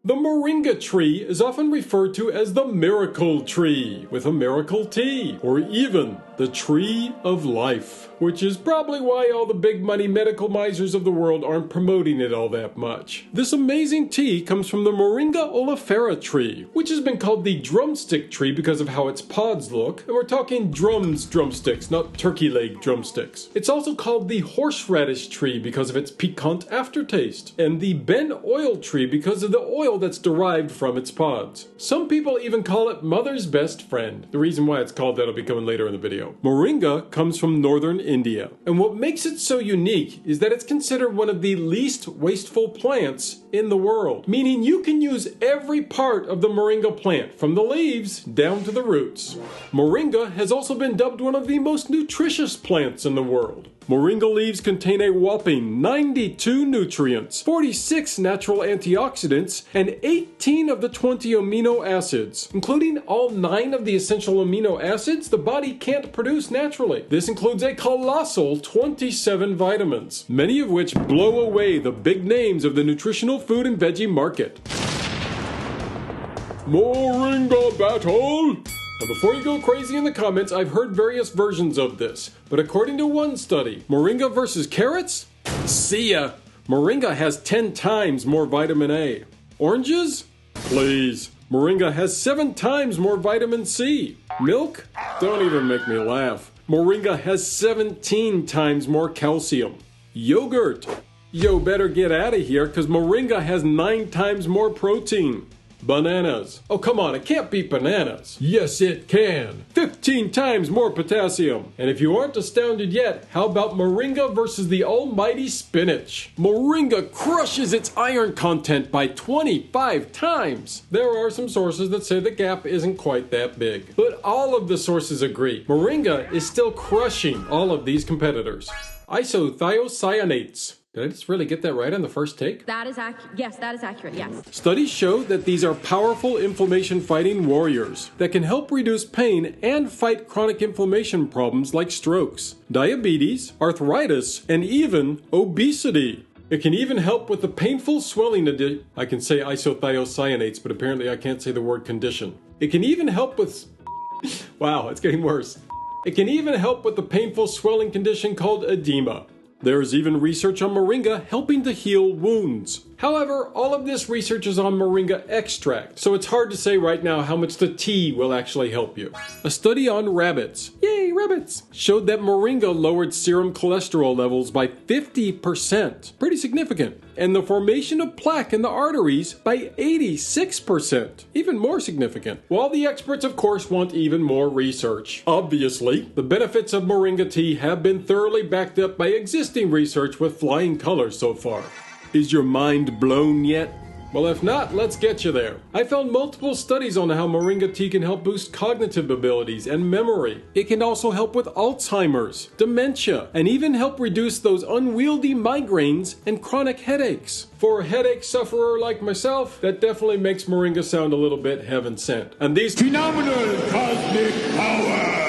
The moringa tree is often referred to as the miracle tree, with a miracle tea, or even the tree of life, which is probably why all the big money medical misers of the world aren't promoting it all that much. This amazing tea comes from the Moringa oleifera tree, which has been called the drumstick tree because of how its pods look, and we're talking drumsticks, not turkey leg drumsticks. It's also called the horseradish tree because of its piquant aftertaste, and the ben oil tree because of the oil that's derived from its pods. Some people even call it mother's best friend. The reason why it's called that will be coming later in the video. Moringa comes from northern India, and what makes it so unique is that it's considered one of the least wasteful plants in the world, meaning you can use every part of the moringa plant, from the leaves down to the roots. Moringa has also been dubbed one of the most nutritious plants in the world. Moringa leaves contain a whopping 92 nutrients, 46 natural antioxidants, and 18 of the 20 amino acids, including all 9 of the essential amino acids the body can't produce naturally. This includes a colossal 27 vitamins, many of which blow away the big names of the nutritional food and veggie market. Moringa battle! Now before you go crazy in the comments, I've heard various versions of this, but according to one study, moringa versus carrots? See ya! Moringa has 10 times more vitamin A. Oranges? Please. Moringa has 7 times more vitamin C. Milk? Don't even make me laugh. Moringa has 17 times more calcium. Yogurt? Yo, better get out of here, cause moringa has 9 times more protein. Bananas. Oh, come on, it can't beat bananas. Yes, it can. 15 times more potassium. And if you aren't astounded yet, how about moringa versus the almighty spinach? Moringa crushes its iron content by 25 times. There are some sources that say the gap isn't quite that big, but all of the sources agree. Moringa is still crushing all of these competitors. Isothiocyanates. Did I just really get that right on the first take? That is accurate. Yes, that is accurate, yes. Studies show that these are powerful inflammation-fighting warriors that can help reduce pain and fight chronic inflammation problems like strokes, diabetes, arthritis, and even obesity. It can even help with the painful swelling I can say isothiocyanates, but apparently I can't say the word condition. It can even help with... Wow, it's getting worse. It can even help with the painful swelling condition called edema. There is even research on moringa helping to heal wounds. However, all of this research is on moringa extract, so it's hard to say right now how much the tea will actually help you. A study on rabbits, yay rabbits, showed that moringa lowered serum cholesterol levels by 50%, pretty significant, and the formation of plaque in the arteries by 86%, even more significant. While the experts of course want even more research. Obviously, the benefits of moringa tea have been thoroughly backed up by existing research with flying colors so far. Is your mind blown yet? Well, if not, let's get you there. I found multiple studies on how moringa tea can help boost cognitive abilities and memory. It can also help with Alzheimer's, dementia, and even help reduce those unwieldy migraines and chronic headaches. For a headache sufferer like myself, that definitely makes moringa sound a little bit heaven sent. And these phenomenal cosmic powers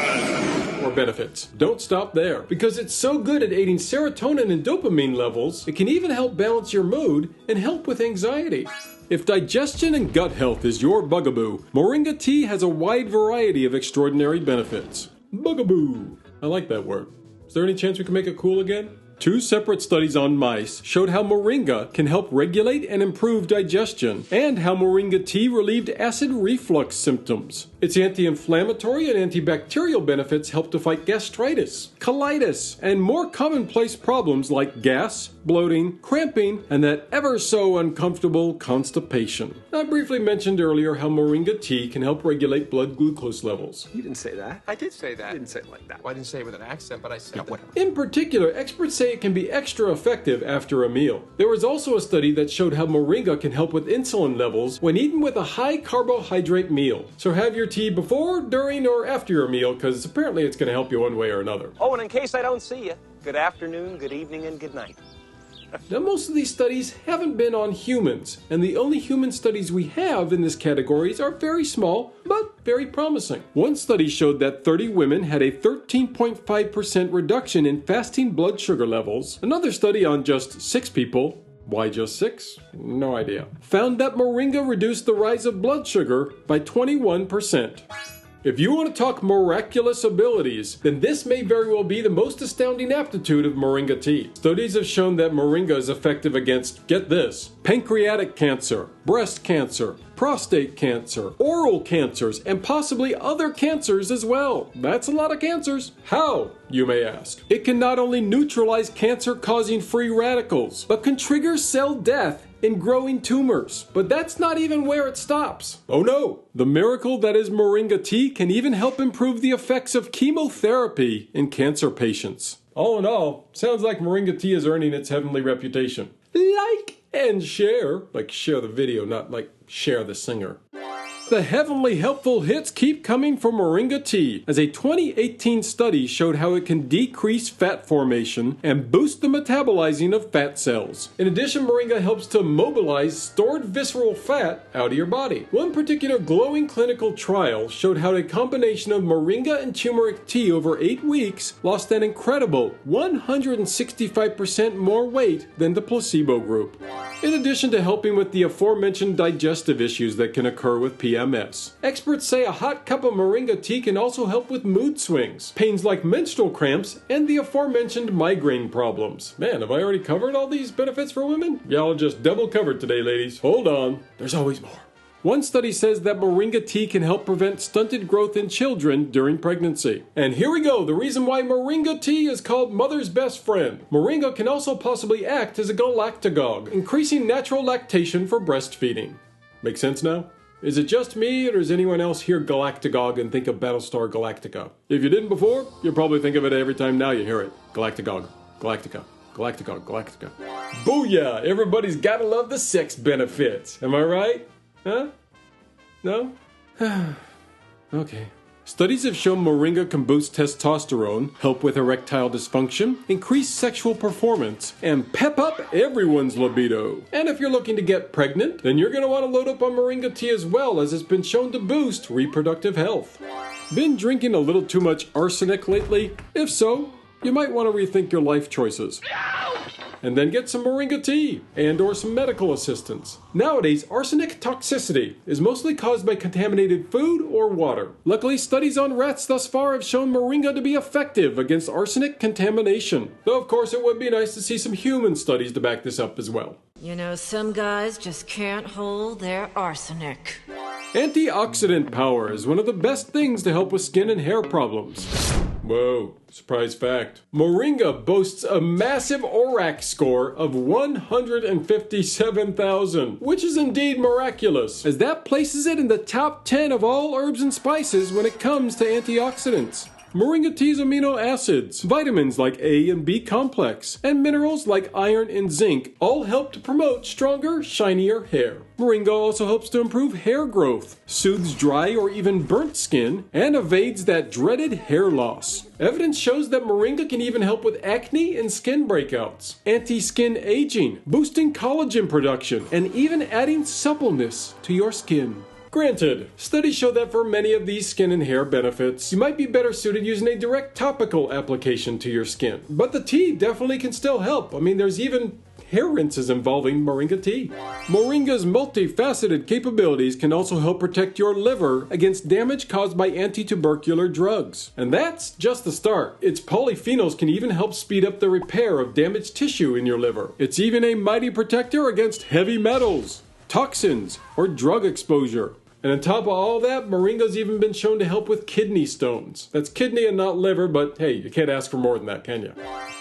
or benefits don't stop there, because it's so good at aiding serotonin and dopamine levels, it can even help balance your mood and help with anxiety. If digestion and gut health is your bugaboo, moringa tea has a wide variety of extraordinary benefits. Bugaboo. I like that word. Is there any chance we can make it cool again? 2 separate studies on mice showed how moringa can help regulate and improve digestion, and how moringa tea relieved acid reflux symptoms. Its anti-inflammatory and antibacterial benefits help to fight gastritis, colitis, and more commonplace problems like gas, bloating, cramping, and that ever so uncomfortable constipation. I briefly mentioned earlier how moringa tea can help regulate blood glucose levels. You didn't say that. I did say that. I didn't say it like that. Well, I didn't say it with an accent, but I said that. Whatever. In particular, experts say it can be extra effective after a meal. There was also a study that showed how moringa can help with insulin levels when eaten with a high carbohydrate meal. So have your tea before, during, or after your meal, because apparently it's going to help you one way or another. Oh, and in case I don't see you, good afternoon, good evening, and good night. Now, most of these studies haven't been on humans, and the only human studies we have in this category are very small, but very promising. One study showed that 30 women had a 13.5% reduction in fasting blood sugar levels. Another study on just 6 people Why just 6? No idea. Found that moringa reduced the rise of blood sugar by 21%. If you want to talk miraculous abilities, then this may very well be the most astounding aptitude of moringa tea. Studies have shown that moringa is effective against, get this, pancreatic cancer, breast cancer, prostate cancer, oral cancers, and possibly other cancers as well. That's a lot of cancers. How, you may ask? It can not only neutralize cancer-causing free radicals, but can trigger cell death in growing tumors. But that's not even where it stops. Oh no! The miracle that is moringa tea can even help improve the effects of chemotherapy in cancer patients. All in all, sounds like moringa tea is earning its heavenly reputation. Like and share. Like share the video, not like share the singer. The heavenly helpful hits keep coming from moringa tea, as a 2018 study showed how it can decrease fat formation and boost the metabolizing of fat cells. In addition, moringa helps to mobilize stored visceral fat out of your body. One particular glowing clinical trial showed how a combination of moringa and turmeric tea over 8 weeks lost an incredible 165% more weight than the placebo group. In addition to helping with the aforementioned digestive issues that can occur with PMS. Experts say a hot cup of moringa tea can also help with mood swings, pains like menstrual cramps, and the aforementioned migraine problems. Man, have I already covered all these benefits for women? Y'all are just double covered today, ladies. Hold on, there's always more. One study says that moringa tea can help prevent stunted growth in children during pregnancy. And here we go, the reason why moringa tea is called mother's best friend. Moringa can also possibly act as a galactagogue, increasing natural lactation for breastfeeding. Make sense now? Is it just me, or does anyone else hear galactagogue and think of Battlestar Galactica? If you didn't before, you'll probably think of it every time now you hear it. Galactagogue. Galactica. Galactagogue. Galactica. Booyah! Everybody's gotta love the sex benefits. Am I right? Huh? No? Okay. Studies have shown moringa can boost testosterone, help with erectile dysfunction, increase sexual performance, and pep up everyone's libido. And if you're looking to get pregnant, then you're going to want to load up on moringa tea as well, as it's been shown to boost reproductive health. Been drinking a little too much arsenic lately? If so, you might want to rethink your life choices. And then get some moringa tea and or some medical assistance. Nowadays, arsenic toxicity is mostly caused by contaminated food or water. Luckily, studies on rats thus far have shown moringa to be effective against arsenic contamination. Though of course it would be nice to see some human studies to back this up as well. You know, some guys just can't hold their arsenic. Antioxidant power is one of the best things to help with skin and hair problems. Whoa, surprise fact. Moringa boasts a massive ORAC score of 157,000, which is indeed miraculous, as that places it in the top 10 of all herbs and spices when it comes to antioxidants. Moringa tea's amino acids, vitamins like A and B complex, and minerals like iron and zinc all help to promote stronger, shinier hair. Moringa also helps to improve hair growth, soothes dry or even burnt skin, and evades that dreaded hair loss. Evidence shows that moringa can even help with acne and skin breakouts, anti-skin aging, boosting collagen production, and even adding suppleness to your skin. Granted, studies show that for many of these skin and hair benefits, you might be better suited using a direct topical application to your skin. But the tea definitely can still help. I mean, there's even hair rinses involving moringa tea. Moringa's multifaceted capabilities can also help protect your liver against damage caused by anti-tubercular drugs. And that's just the start. Its polyphenols can even help speed up the repair of damaged tissue in your liver. It's even a mighty protector against heavy metals, toxins, or drug exposure. And on top of all that, moringa's even been shown to help with kidney stones. That's kidney and not liver, but hey, you can't ask for more than that, can you?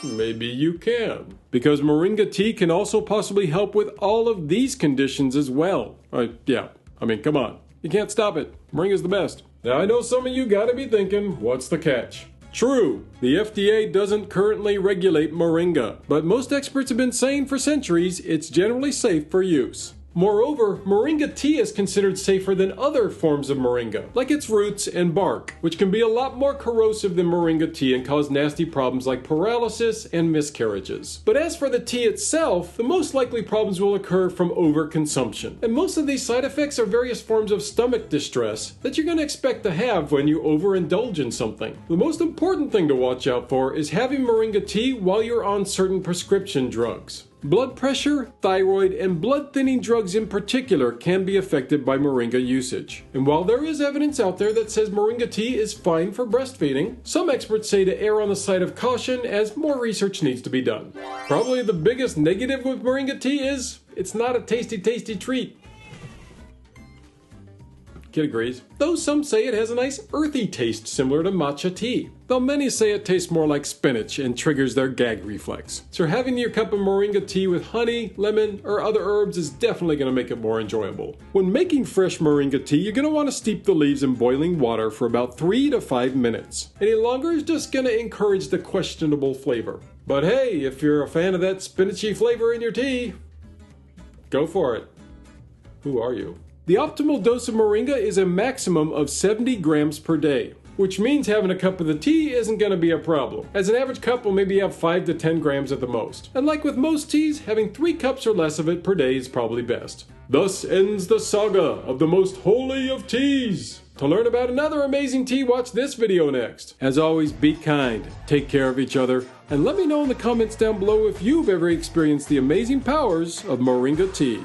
Maybe you can. Because moringa tea can also possibly help with all of these conditions as well. Yeah, I mean, come on. You can't stop it. Moringa's the best. Now, I know some of you gotta be thinking, what's the catch? True, the FDA doesn't currently regulate moringa, but most experts have been saying for centuries it's generally safe for use. Moreover, moringa tea is considered safer than other forms of moringa, like its roots and bark, which can be a lot more corrosive than moringa tea and cause nasty problems like paralysis and miscarriages. But as for the tea itself, the most likely problems will occur from overconsumption. And most of these side effects are various forms of stomach distress that you're going to expect to have when you overindulge in something. The most important thing to watch out for is having moringa tea while you're on certain prescription drugs. Blood pressure, thyroid, and blood thinning drugs in particular can be affected by moringa usage. And while there is evidence out there that says moringa tea is fine for breastfeeding, some experts say to err on the side of caution as more research needs to be done. Probably the biggest negative with moringa tea is it's not a tasty treat. Kid agrees. Though some say it has a nice earthy taste similar to matcha tea. Though many say it tastes more like spinach and triggers their gag reflex. So having your cup of moringa tea with honey, lemon, or other herbs is definitely going to make it more enjoyable. When making fresh moringa tea, you're going to want to steep the leaves in boiling water for about 3 to 5 minutes. Any longer is just going to encourage the questionable flavor. But hey, if you're a fan of that spinachy flavor in your tea, go for it. Who are you? The optimal dose of moringa is a maximum of 70 grams per day, which means having a cup of the tea isn't going to be a problem, as an average cup will maybe have 5 to 10 grams at the most. And like with most teas, having 3 cups or less of it per day is probably best. Thus ends the saga of the most holy of teas. To learn about another amazing tea, watch this video next. As always, be kind, take care of each other, and let me know in the comments down below if you've ever experienced the amazing powers of moringa tea.